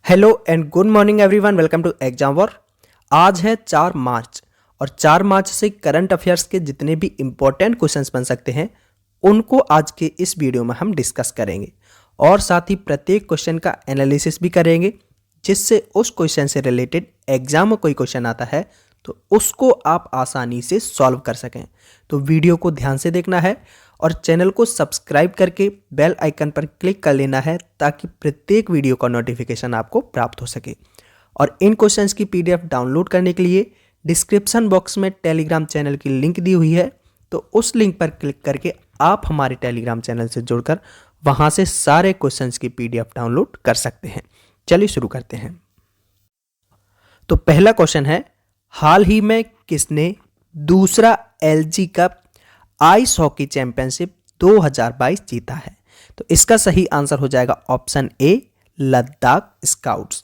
Hello and good morning everyone, welcome to exam war. आज है 4 मार्च और 4 मार्च से करंट अफेयर्स के जितने भी इम्पोर्टेंट क्वेश्चंस बन सकते हैं उनको आज के इस वीडियो में हम डिस्कस करेंगे और साथ ही प्रत्येक क्वेश्चन का एनालिसिस भी करेंगे, जिससे उस क्वेश्चन से रिलेटेड एग्जाम में कोई क्वेश्चन आता है तो उसको आप आसानी से सॉल्व कर सकें। तो वीडियो को ध्यान से देखना है और चैनल को सब्सक्राइब करके बेल आइकन पर क्लिक कर लेना है ताकि प्रत्येक वीडियो का नोटिफिकेशन आपको प्राप्त हो सके। और इन क्वेश्चंस की पीडीएफ डाउनलोड करने के लिए डिस्क्रिप्शन बॉक्स में टेलीग्राम चैनल की लिंक दी हुई है, तो उस लिंक पर क्लिक करके आप हमारे टेलीग्राम चैनल से जुड़कर वहां से सारे क्वेश्चंस की पीडीएफ डाउनलोड कर सकते हैं। चलिए शुरू करते हैं। तो पहला क्वेश्चन है, हाल ही में किसने दूसरा LG cup ice hockey championship 2022 जीता है? तो इसका सही आंसर हो जाएगा ऑप्शन ए, लद्दाख स्काउट्स।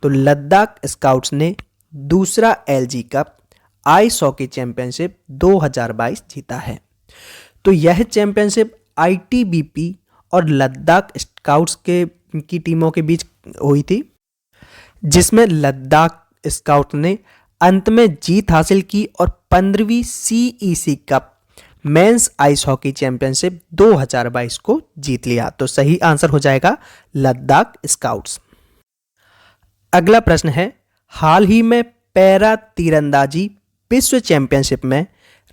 तो लद्दाख स्काउट्स ने दूसरा LG cup ice hockey championship 2022 जीता है। तो यह चैंपियनशिप आईटीबीपी और लद्दाख स्काउट्स की टीमों के बीच हुई थी, जिसमें लद्दाख स्काउट ने अंत में जीत हासिल की और 15वीं CEC cup men's ice hockey championship 2022 को जीत लिया। तो सही आंसर हो जाएगा लद्दाख स्काउट्स। अगला प्रश्न है, हाल ही में पैरा तीरंदाजी विश्व चैंपियनशिप में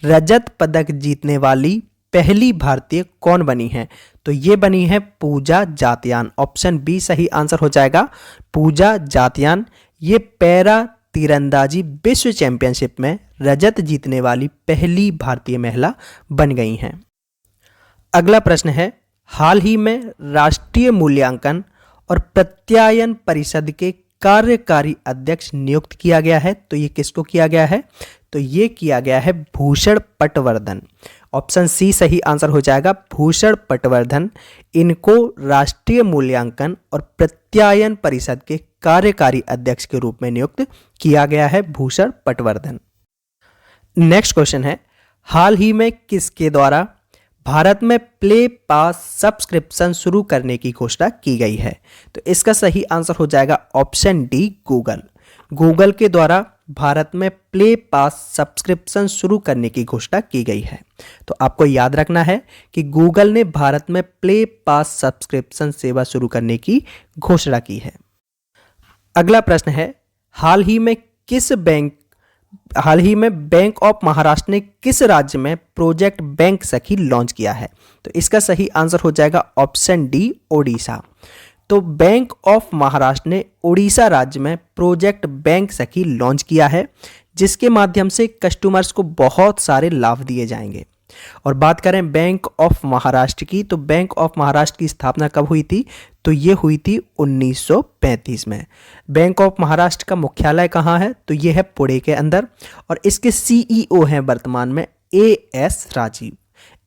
रजत पदक जीतने वाली पहली भारतीय कौन बनी है? तो ये बनी है पूजा जात्यान। ऑप्शन बी सही आंसर हो जाएगा, पूजा जात्यान। ये पैरा तीरंदाजी विश्व चैंपियनशिप में रजत जीतने वाली पहली भारतीय महिला बन गई हैं। अगला प्रश्न है, हाल ही में राष्ट्रीय मूल्यांकन और प्रत्यायन परिषद के कार्यकारी अध्यक्ष नियुक्त किया गया है। तो ये किसको किया गया है? तो ये किया गया है भूषण पटवर्धन। ऑप्शन सी सही आंसर हो जाएगा, भूषण पटवर्धन। इनको राष्ट्रीय मूल्यांकन और प्रत्यायन परिषद के कार्यकारी अध्यक्ष के रूप में नियुक्त किया गया है, भूषण पटवर्धन। नेक्स्ट क्वेश्चन है, हाल ही में किसके द्वारा भारत में प्ले पास सब्सक्रिप्शन शुरू करने की घोषणा की गई है? तो इसका सही आंसर हो जाएगा ऑप्शन डी, गूगल। गूगल के द्वारा भारत में प्ले पास सब्सक्रिप्शन शुरू करने की घोषणा की गई है। तो आपको याद रखना है कि गूगल ने भारत में प्ले पास सब्सक्रिप्शन सेवा शुरू करने की घोषणा की है। अगला प्रश्न है, हाल ही में बैंक ऑफ महाराष्ट्र ने किस राज्य में प्रोजेक्ट बैंक सखी लॉन्च किया है? तो इसका सही आंसर हो जाएगा ऑप्शन डी, ओडिशा। तो बैंक ऑफ महाराष्ट्र ने ओडिशा राज्य में प्रोजेक्ट बैंक सखी लॉन्च किया है, जिसके माध्यम से कस्टमर्स को बहुत सारे लाभ दिए जाएंगे। और बात करें बैंक ऑफ महाराष्ट्र की, तो बैंक ऑफ महाराष्ट्र की स्थापना कब हुई थी? तो ये हुई थी 1935 में। बैंक ऑफ महाराष्ट्र का मुख्यालय कहाँ है? तो ये है पुणे के अंदर और इसके सीईओ हैं वर्तमान में AS Rajiv.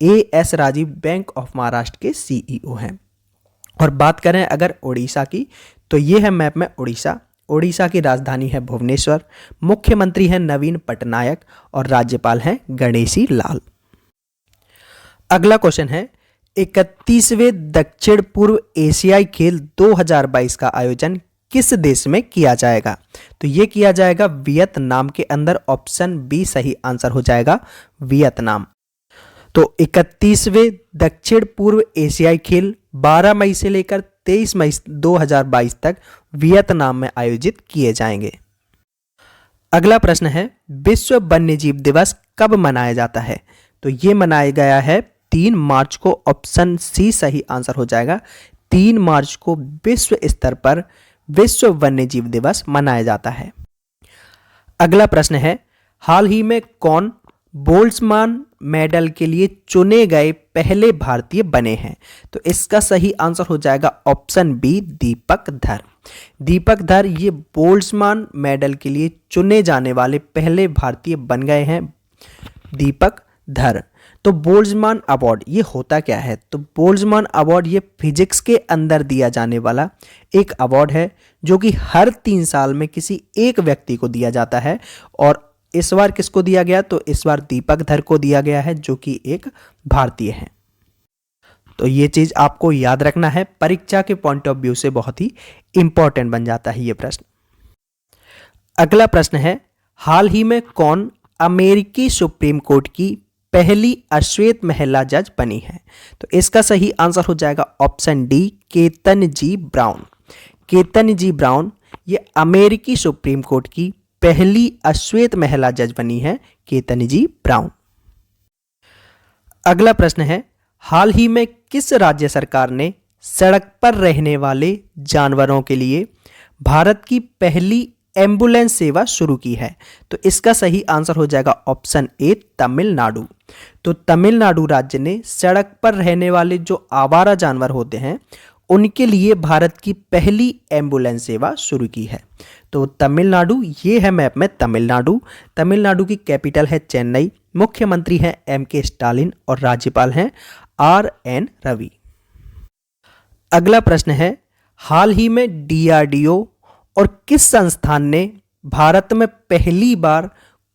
AS Rajiv bank of Maharashtra के सीईओ हैं। और बात करें अगर उड़ीसा की, तो ये है मैप में उड़ीसा। उड़ीसा की राजधानी है भुवनेश्वर, मुख्यमंत्री हैं नवीन पटनायक और राज्यपाल हैं गणेशी लाल। अगला क्वेश्चन है, 31वें दक्षिण पूर्व एशियाई खेल 2022 का आयोजन किस देश में किया जाएगा? तो ये किया जाएगा वियतनाम के अंदर। ऑप्शन बी सही आंसर हो जाएगा, वियतनाम। तो 31वें दक्षिण पूर्व एशियाई खेल 12 मई से लेकर 23 मई 2022 तक वियतनाम में आयोजित किए जाएंगे। अगला प्रश्न है, विश्व वन्यजीव दिवस कब मनाया जाता है? तो ये मनाया गया है 3 मार्च को। ऑप्शन सी सही आंसर हो जाएगा, 3 मार्च को विश्व स्तर पर विश्व वन्यजीव दिवस मनाया जाता है। अगला प्रश्न है, हाल ही में कौन बोल्ट्जमान मेडल के लिए चुने गए पहले भारतीय बने हैं? तो इसका सही आंसर हो जाएगा ऑप्शन बी, दीपक धर। दीपक धर ये बोल्ट्जमान मेडल के लिए चुने जाने वाले पहले भारतीय बन गए हैं, दीपक धर। तो बोल्ट्जमान अवार्ड ये होता क्या है? तो बोल्ट्जमान अवार्ड ये फिजिक्स के अंदर दिया जाने वाला एक अवार्ड है, जो कि हर 3 साल में किसी एक व्यक्ति को दिया जाता है। और इस बार किसको दिया गया? तो इस बार दीपक धर को दिया गया है, जो कि एक भारतीय है। तो ये चीज़ आपको याद रखना है, परीक्षा के पॉइंट ऑफ व्यू से बहुत ही इंपॉर्टेंट बन जाता है ये प्रश्न। अगला प्रश्न है, हाल ही में कौन अमेरिकी सुप्रीम कोर्ट की पहली अश्वेत महिला जज बनी है? तो इसका सही आंसर हो जाएगा ऑप्शन डी, केतन जी ब्राउन। केतन जी ब्राउन ये अमेरिकी सुप्रीम कोर्ट की पहली अश्वेत महिला जज बनी है, केतन जी ब्राउन। अगला प्रश्न है, हाल ही में किस राज्य सरकार ने सड़क पर रहने वाले जानवरों के लिए भारत की पहली एम्बुलेंस सेवा शुरू की है? तो इसका सही आंसर हो जाएगा ऑप्शन ए, तमिलनाडु। तो तमिलनाडु राज्य ने सड़क पर रहने वाले जो आवारा जानवर होते हैं उनके लिए भारत की पहली एम्बुलेंस सेवा शुरू की है। तो तमिलनाडु, ये है मैप में तमिलनाडु। तमिलनाडु की कैपिटल है चेन्नई, मुख्यमंत्री हैं एम.के. स्टालिन और राज्यपाल हैं आर.एन. रवि। अगला प्रश्न है, हाल ही में DRDO और किस संस्थान ने भारत में पहली बार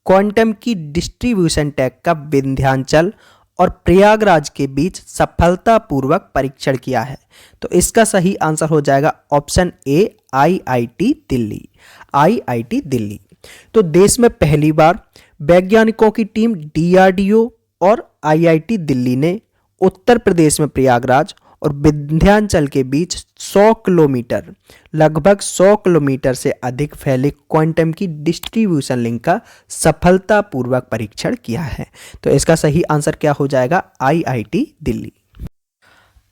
क्वांटम की डिस्ट्रीब्यूशन टेक का विंध्याचल और प्रयागराज के बीच सफलतापूर्वक परीक्षण किया है? तो इसका सही आंसर हो जाएगा option A, IIT Delhi. IIT Delhi. तो देश में पहली बार वैज्ञानिकों की टीम DRDO और IIT दिल्ली ने उत्तर प्रदेश में प्रयागराज और विंध्याचल के बीच 100 किलोमीटर, लगभग 100 किलोमीटर से अधिक फैले क्वांटम की डिस्ट्रीब्यूशन लिंक का सफलतापूर्वक परीक्षण किया है। तो इसका सही आंसर क्या हो जाएगा? IIT दिल्ली।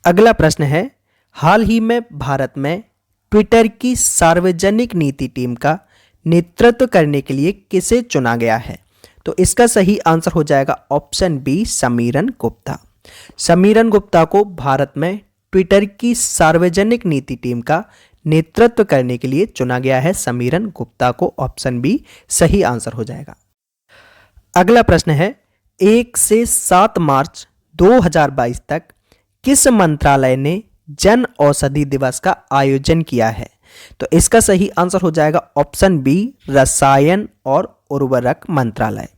अगला प्रश्न है, हाल ही में भारत में ट्विटर की सार्वजनिक नीति टीम का नेतृत्व करने के लिए किसे चुना गया है? तो इसका सही आंसर हो जाएगा ऑप्शन बी, समीरन गुप्ता। समीरन गुप्ता को भारत में ट्विटर की सार्वजनिक नीति टीम का नेतृत्व करने के लिए चुना गया है। समीरन गुप्ता को ऑप्शन बी सही आंसर हो जाएगा। अगला प्रश्न है, 1 से 7 मार्च 2022 तक किस मंत्रालय ने जन औषधि दिवस का आयोजन किया है? तो इसका सही आंसर हो जाएगा ऑप्शन बी, रसायन और उर्वरक मंत्रालय।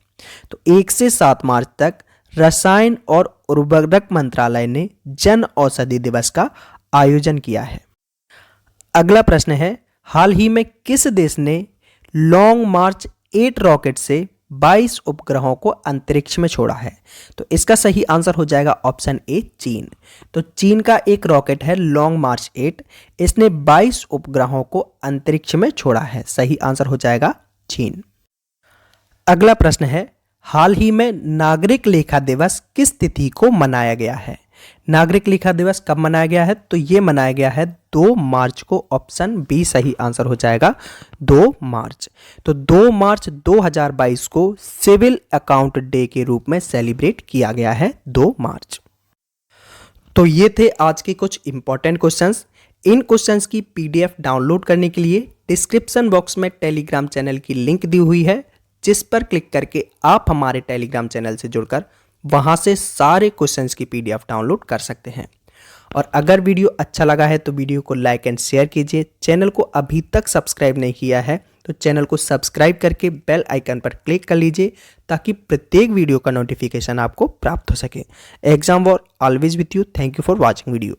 तो 1 से 7 मार्च तक रसायन और उर्वरक मंत्रालय ने जन औषधि दिवस का आयोजन किया है। अगला प्रश्न है, हाल ही में किस देश ने लॉन्ग मार्च 8 रॉकेट से 22 उपग्रहों को अंतरिक्ष में छोड़ा है? तो इसका सही आंसर हो जाएगा ऑप्शन ए, चीन। तो चीन का एक रॉकेट है लॉन्ग मार्च 8, इसने 22 उपग्रहों को अंतरिक्ष में छोड़ा है। सही आंसर हो जाएगा चीन। अगला प्रश्न है, हाल ही में नागरिक लेखा दिवस किस तिथि को मनाया गया है? नागरिक लेखा दिवस कब मनाया गया है? तो ये मनाया गया है 2 मार्च को। ऑप्शन बी सही आंसर हो जाएगा 2 मार्च। तो 2 मार्च 2022 को सिविल अकाउंट डे के रूप में सेलिब्रेट किया गया है, 2 मार्च। तो ये थे आज के कुछ इंपॉर्टेंट क्वेश्चंस। इन क्वेश्चंस की PDF डाउनलोड करने के लिए डिस्क्रिप्शन बॉक्स में टेलीग्राम चैनल की लिंक दी हुई है, जिस पर क्लिक करके आप हमारे टेलीग्राम चैनल से जुड़कर वहां से सारे क्वेश्चंस की PDF डाउनलोड कर सकते हैं। और अगर वीडियो अच्छा लगा है तो वीडियो को लाइक एंड शेयर कीजिए। चैनल को अभी तक सब्सक्राइब नहीं किया है तो चैनल को सब्सक्राइब करके बेल आइकन पर क्लिक कर लीजिए, ताकि प्रत्येक वीडियो का नोटिफिकेशन आपको प्राप्त हो सके। Exam war always with you. Thank you for watching video.